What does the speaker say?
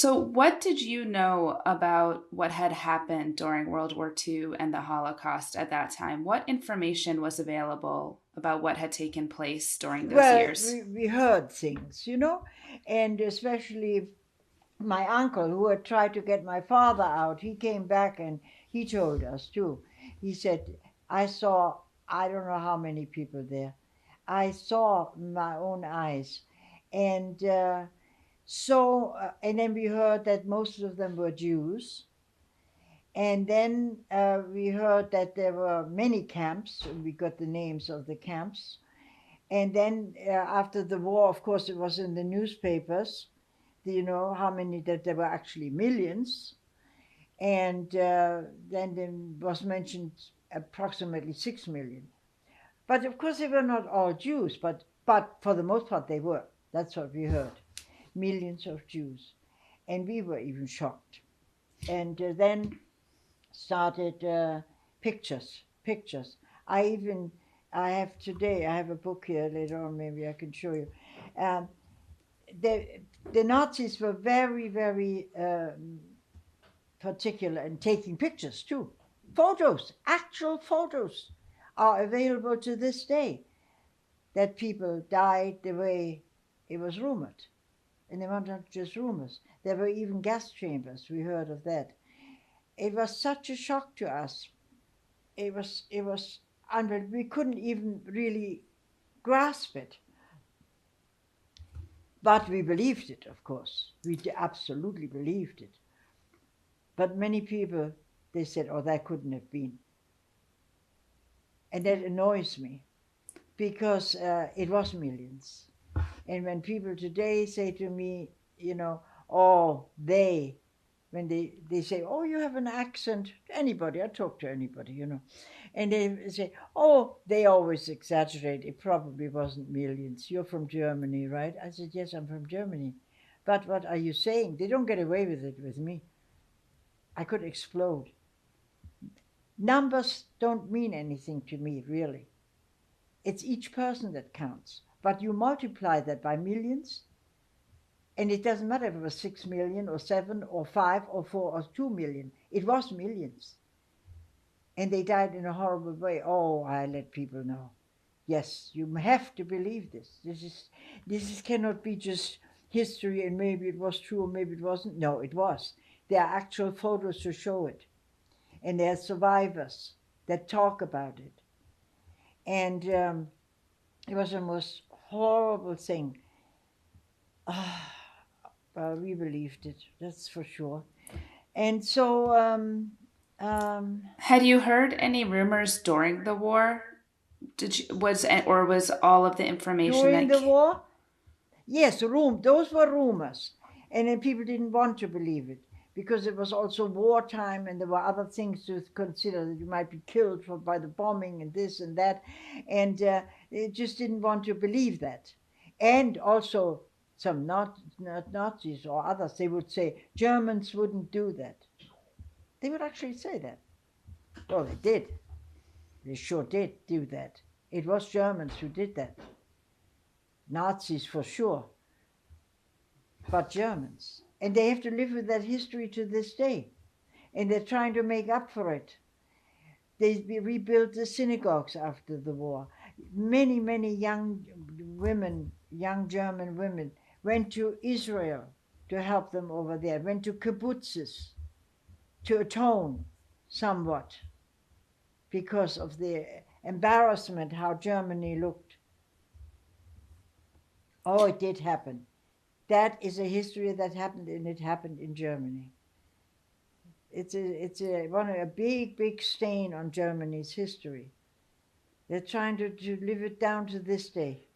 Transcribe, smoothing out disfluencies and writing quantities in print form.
So, what did you know about what had happened during World War II and the Holocaust at that time? What information was available about what had taken place during those Well, years? we heard things, and especially my uncle who had tried to get my father out, he came back and he told us too. He said, I saw, I don't know how many people there. I saw my own eyes. And and then we heard that most of them were Jews. And then we heard that there were many camps. We got the names of the camps. And then after the war, of course, it was in the newspapers. Do you know how many that there were actually millions? And then there was mentioned approximately 6 million. But of course, they were not all Jews, but for the most part, they were. That's what we heard. Millions of Jews. And we were even shocked. And then started pictures. I even, I have today, I have a book here later on, maybe I can show you. Um, the, the Nazis were very, very particular in taking pictures too. Photos, actual photos, are available to this day that people died the way it was rumored. And they were not just rumors. There were even gas chambers. We heard of that. It was such a shock to us. It was unreal. We couldn't even really grasp it. But we believed it, of course. We absolutely believed it. But many people, they said, oh, that couldn't have been. And that annoys me because it was millions. And when people today say to me, oh, when they say, oh, you have an accent, anybody, I talk to anybody, and they say, oh, they always exaggerate. It probably wasn't millions. You're from Germany, right? I said, yes, I'm from Germany. But what are you saying? They don't get away with it with me. I could explode. Numbers don't mean anything to me, really. It's each person that counts. But you multiply that by millions, and it doesn't matter if it was 6 million or 7 or 5 or 4 or 2 million. It was millions. And they died in a horrible way. Oh, I let people know. Yes, you have to believe this. This cannot be just history and maybe it was true or maybe it wasn't. No, it was. There are actual photos to show it. And there are survivors that talk about it. And it was the most horrible thing. Ah, well, we believed it, that's for sure. And so um, Had you heard any rumors during the war? Or was all of the information during that the war, yes, those were rumors. And then people didn't want to believe it because it was also wartime and there were other things to consider that you might be killed by the bombing and this and that. And they just didn't want to believe that. And also, some not Nazis or others, they would say Germans wouldn't do that. They would actually say that. Well, they did. They sure did do that. It was Germans who did that. Nazis for sure, but Germans. And they have to live with that history to this day. And they're trying to make up for it. They rebuilt the synagogues after the war. Many, many young women, young German women, went to Israel to help them over there, went to kibbutzes to atone somewhat because of the embarrassment how Germany looked. Oh, it did happen. That is a history that happened, and it happened in Germany. It's a big, big stain on Germany's history. They're trying to live it down to this day.